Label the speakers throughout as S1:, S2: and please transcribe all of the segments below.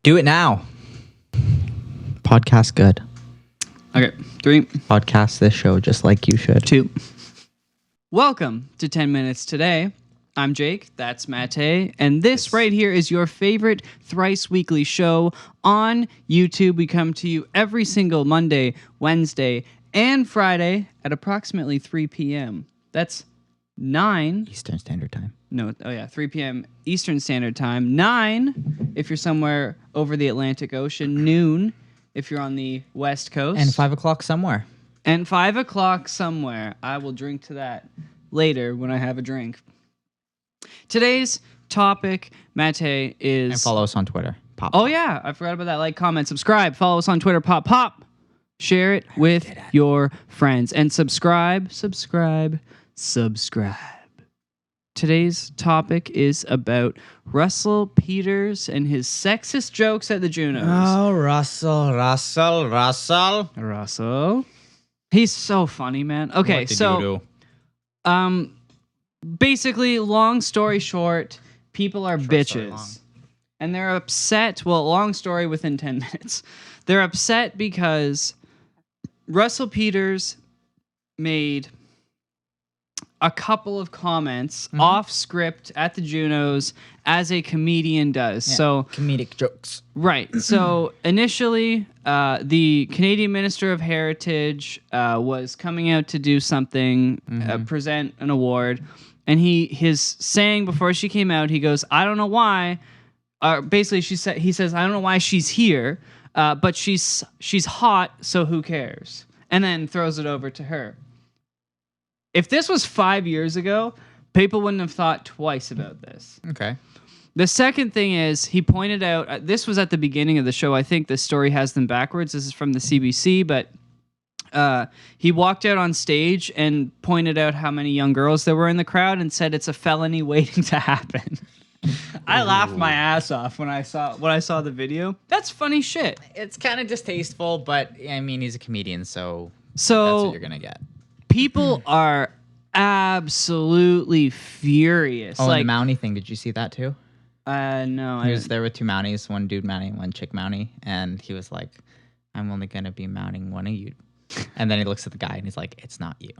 S1: Do it now. Podcast good.
S2: Okay, 3,
S1: Podcast this show just like you should.
S2: 2. Welcome to 10 Minutes Today. I'm Jake, that's Matej, and this right here is your favorite thrice weekly show on YouTube. We come to you every single Monday, Wednesday, and Friday at approximately 3 p.m. That's 9
S1: Eastern Standard Time.
S2: No, 3 p.m. Eastern Standard Time. 9 if you're somewhere over the Atlantic Ocean. Noon if you're on the West Coast.
S1: And 5 o'clock somewhere.
S2: And 5 o'clock somewhere. I will drink to that later when I have a drink. Today's topic, Matej, is...
S1: And follow us on Twitter. Pop.
S2: Oh, yeah. I forgot about that. Like, comment, subscribe. Follow us on Twitter. Pop. Share it with your friends. And subscribe. Today's topic is about Russell Peters and his sexist jokes at the Junos.
S1: Oh, Russell.
S2: Russell. He's so funny, man. Okay,
S1: What did
S2: so...
S1: you do?
S2: Basically, long story short, people are bitches. And they're upset. Well, long story within 10 minutes. They're upset because Russell Peters made a couple of comments off script at the Junos as a comedian does.
S1: Yeah,
S2: so
S1: comedic jokes.
S2: Right. So initially, the Canadian Minister of Heritage was coming out to do something, present an award. And his saying before she came out, he goes, I don't know why. Basically, he says, I don't know why she's here, but she's hot, so who cares? And then throws it over to her. If this was 5 years ago, people wouldn't have thought twice about this.
S1: Okay.
S2: The second thing is, he pointed out, this was at the beginning of the show. I think the story has them backwards. This is from the CBC, but he walked out on stage and pointed out how many young girls there were in the crowd and said it's a felony waiting to happen. I laughed my ass off when I saw the video. That's funny shit.
S1: It's kind of distasteful, but I mean, he's a comedian, so that's what you're gonna get.
S2: People are absolutely furious.
S1: Oh,
S2: like
S1: and the Mountie thing. Did you see that too?
S2: No.
S1: He was there with 2 Mounties, one dude Mountie, one chick Mountie, and he was like, "I'm only gonna be mounting one of you." And then he looks at the guy and he's like, "It's not you."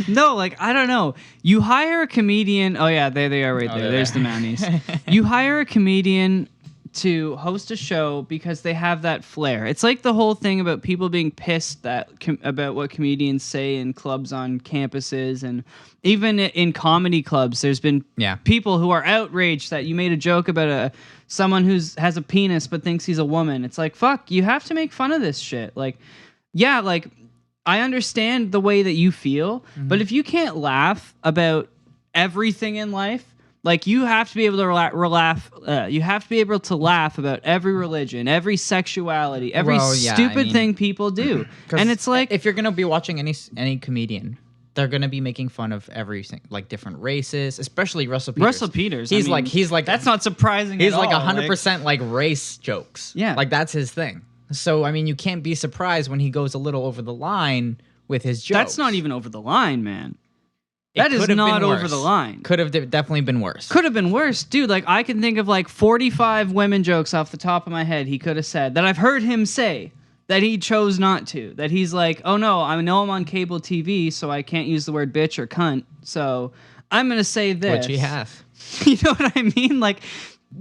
S2: No, like, I don't know. You hire a comedian. Oh, yeah, there they are right there. There's the Mounties. You hire a comedian to host a show because they have that flair. It's like the whole thing about people being pissed about what comedians say in clubs on campuses. And even in comedy clubs, there's been people who are outraged that you made a joke about someone who has a penis but thinks he's a woman. It's like, fuck, you have to make fun of this shit. Like, yeah, like, I understand the way that you feel, but if you can't laugh about everything in life, like, you have to be able to laugh. You have to be able to laugh about every religion, every sexuality, every stupid thing people do. And it's like,
S1: if you're gonna be watching any comedian, they're gonna be making fun of everything, like different races, especially Russell Peters. He's like
S2: that's not surprising.
S1: He's like 100% like race jokes.
S2: Yeah,
S1: like that's his thing. So, I mean, you can't be surprised when he goes a little over the line with his jokes.
S2: That's not even over the line, man. That is not over the line.
S1: Could have definitely been worse.
S2: Could have been worse. Dude, like, I can think of like 45 women jokes off the top of my head he could have said that I've heard him say that he chose not to. That he's like, oh no, I know I'm on cable TV, so I can't use the word bitch or cunt. So I'm going to say this.
S1: Which he has.
S2: You know what I mean? Like,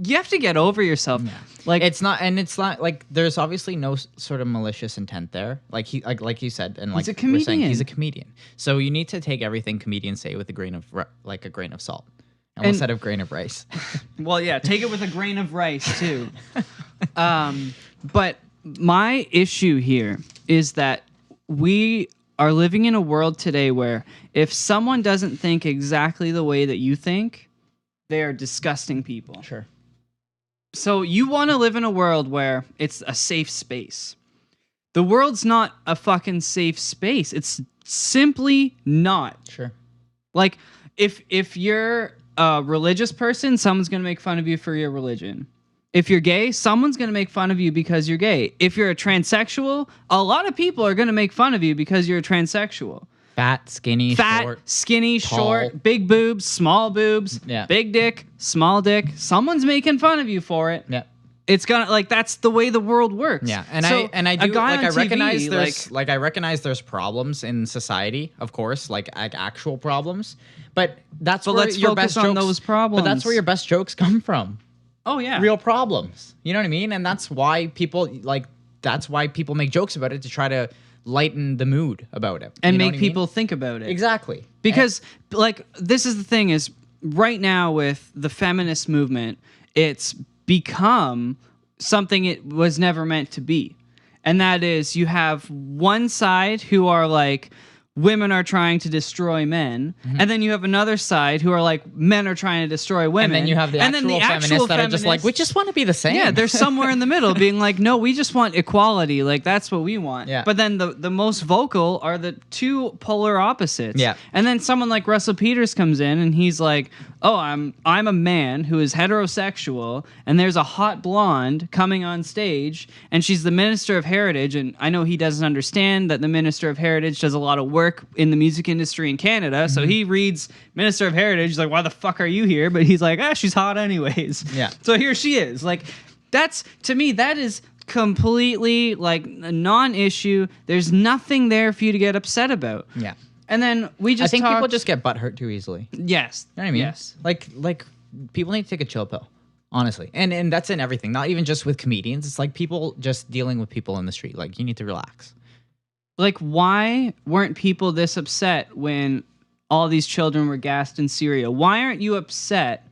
S2: you have to get over yourself.
S1: Yeah.
S2: Like,
S1: it's not like there's obviously no sort of malicious intent there. Like you said, and like
S2: he's a comedian.
S1: We're saying, he's a comedian. So you need to take everything comedians say with a grain of salt, instead of grain of rice.
S2: Well, yeah, take it with a grain of rice too. But my issue here is that we are living in a world today where if someone doesn't think exactly the way that you think, they are disgusting people.
S1: Sure.
S2: So you want to live in a world where it's a safe space. The world's not a fucking safe space. It's simply not.
S1: Sure.
S2: Like, if you're a religious person, someone's going to make fun of you for your religion. If you're gay, someone's going to make fun of you because you're gay. If you're a transsexual, a lot of people are going to make fun of you because you're a transsexual.
S1: Fat, skinny,
S2: tall, short, big boobs, small boobs, big dick, small dick. Someone's making fun of you for it.
S1: Yeah.
S2: it's gonna like that's the way the world works.
S1: Yeah, and
S2: So,
S1: I
S2: a
S1: do
S2: guy
S1: like
S2: on
S1: I
S2: TV,
S1: recognize there's I recognize there's problems in society, of course, like actual problems, but that's
S2: But
S1: where
S2: let's
S1: your
S2: focus
S1: best
S2: on
S1: jokes,
S2: those problems.
S1: But that's where your best jokes come from.
S2: oh yeah,
S1: Real problems. You know what I mean? And that's why people make jokes about it, to try to lighten the mood about it
S2: and
S1: You know
S2: make
S1: what I
S2: people
S1: mean?
S2: think about it.
S1: Exactly.
S2: Because like this is the thing is right now with the feminist movement, it's become something it was never meant to be. And that is you have one side who are like women are trying to destroy men, and then you have another side who are like men are trying to destroy women.
S1: And then you have the actual feminists that are just like, we just want to be the same.
S2: Yeah, they're somewhere in the middle being like, no, we just want equality. Like, that's what we want.
S1: Yeah.
S2: But then the most vocal are the two polar opposites.
S1: Yeah.
S2: And then someone like Russell Peters comes in and he's like, oh, I'm a man who is heterosexual, and there's a hot blonde coming on stage, and she's the Minister of Heritage. And I know he doesn't understand that the Minister of Heritage does a lot of work in the music industry in Canada. So he reads Minister of Heritage, he's like, why the fuck are you here? But he's like, she's hot anyways.
S1: Yeah.
S2: So here she is. Like, that's, to me, that is completely like a non-issue. There's nothing there for you to get upset about.
S1: Yeah.
S2: And then we just
S1: I think people
S2: talked-
S1: just get butthurt too easily.
S2: Yes.
S1: You know what I mean?
S2: Yes.
S1: Like people need to take a chill pill, honestly. And that's in everything, not even just with comedians. It's like people just dealing with people in the street. Like, you need to relax.
S2: Like, why weren't people this upset when all these children were gassed in Syria? Why aren't you upset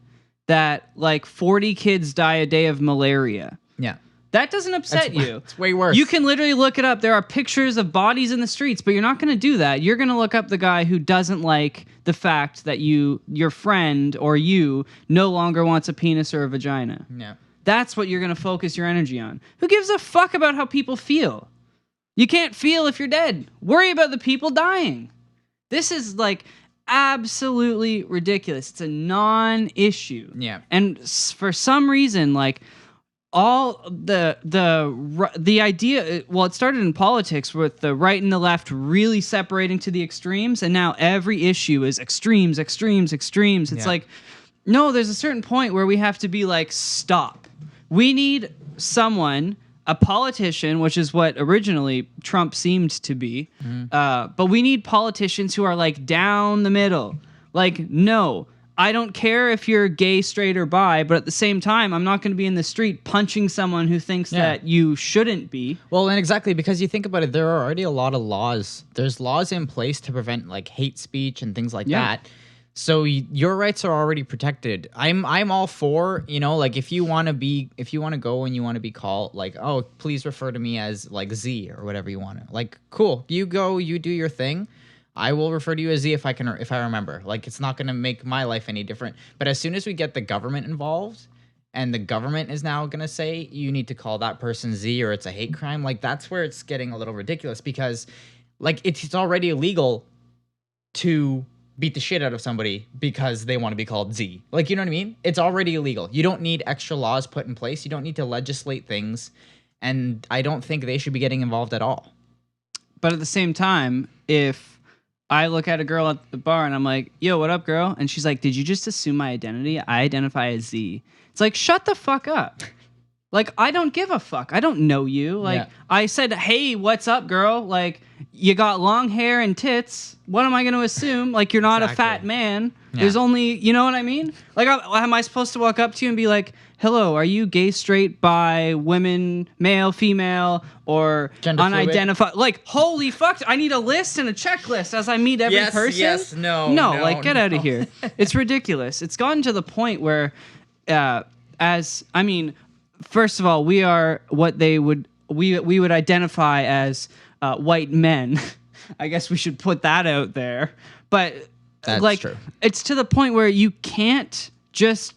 S2: that like 40 kids die a day of malaria?
S1: Yeah.
S2: That doesn't upset you.
S1: It's way worse.
S2: You can literally look it up. There are pictures of bodies in the streets, but you're not going to do that. You're going to look up the guy who doesn't like the fact that your friend or you no longer wants a penis or a vagina.
S1: Yeah.
S2: That's what you're going to focus your energy on. Who gives a fuck about how people feel? You can't feel if you're dead. Worry about the people dying. This is like absolutely ridiculous. It's a non-issue.
S1: Yeah.
S2: And for some reason, like all the idea, well, it started in politics with the right and the left really separating to the extremes, and now every issue is extremes. It's
S1: Yeah.
S2: like, no, there's a certain point where we have to be like, stop. We need someone, a politician, which is what originally Trump seemed to be, but we need politicians who are like down the middle. Like, no, I don't care if you're gay, straight, or bi, but at the same time, I'm not going to be in the street punching someone who thinks that you shouldn't be.
S1: Well, and exactly, because you think about it, there are already a lot of laws. There's laws in place to prevent like hate speech and things like that. So your rights are already protected. I'm all for, like if you want to go and you want to be called like, oh, please refer to me as like Z or whatever you want to. Like, cool. You go, you do your thing. I will refer to you as Z if I remember. Like, it's not going to make my life any different. But as soon as we get the government involved, and the government is now going to say you need to call that person Z or it's a hate crime, like that's where it's getting a little ridiculous, because like it's already illegal to beat the shit out of somebody because they want to be called Z. Like, you know what I mean? It's already illegal. You don't need extra laws put in place. You don't need to legislate things. And I don't think they should be getting involved at all.
S2: But at the same time, if I look at a girl at the bar and I'm like, yo, what up, girl? And she's like, did you just assume my identity? I identify as Z. It's like, shut the fuck up. Like, I don't give a fuck. I don't know you. Like, I said, hey, what's up, girl? Like, you got long hair and tits. What am I going to assume? Like, you're not a fat man. Yeah. There's only, you know what I mean? Like, am I supposed to walk up to you and be like, hello, are you gay, straight, bi, women, male, female, or
S1: gender
S2: unidentified? Fluid? Like, holy fuck, I need a list and a checklist as I meet every person?
S1: Yes, no,
S2: like, get out of here. It's ridiculous. It's gotten to the point where, first of all, we are what we would identify as white men. I guess we should put that out there. But
S1: that's true.
S2: It's to the point where you can't just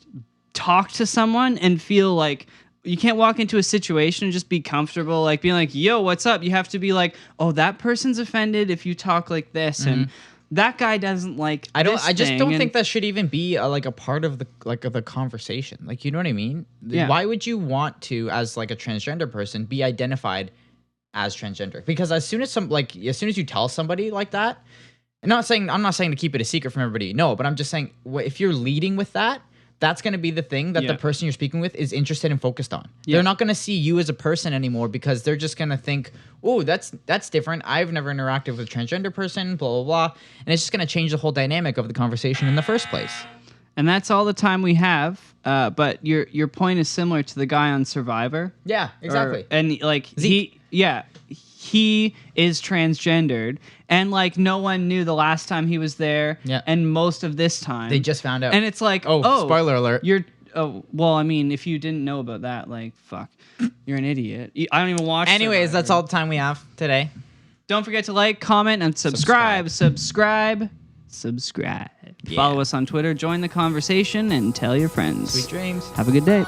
S2: talk to someone and feel like you can't walk into a situation and just be comfortable, like being like, yo, what's up? You have to be like, oh, that person's offended if you talk like this. Mm-hmm. And that guy doesn't like
S1: I just don't think that should even be a part of the conversation. Like, you know what I mean? Yeah. Why would you want to, as like a transgender person, be identified as transgender? Because as soon as you tell somebody like that, I'm not saying to keep it a secret from everybody, no, but I'm just saying, if you're leading with that, that's going to be the thing that the person you're speaking with is interested and focused on. They're not going to see you as a person anymore because they're just going to think, oh, that's different. I've never interacted with a transgender person, blah, blah, blah. And it's just going to change the whole dynamic of the conversation in the first place. And
S2: that's all the time we have. But your point is similar to the guy on Survivor.
S1: Yeah, exactly.
S2: And like he is transgendered, and like no one knew the last time he was there.
S1: Yeah.
S2: And most of this time
S1: they just found out.
S2: And it's like,
S1: oh, spoiler alert.
S2: Well, I mean, if you didn't know about that, like, fuck, you're an idiot. I don't even watch.
S1: Anyways,
S2: Survivor.
S1: that's all the time we have today.
S2: Don't forget to like, comment, and subscribe.
S1: Yeah.
S2: Follow us on Twitter, join the conversation, and tell your friends.
S1: Sweet dreams.
S2: Have a good day.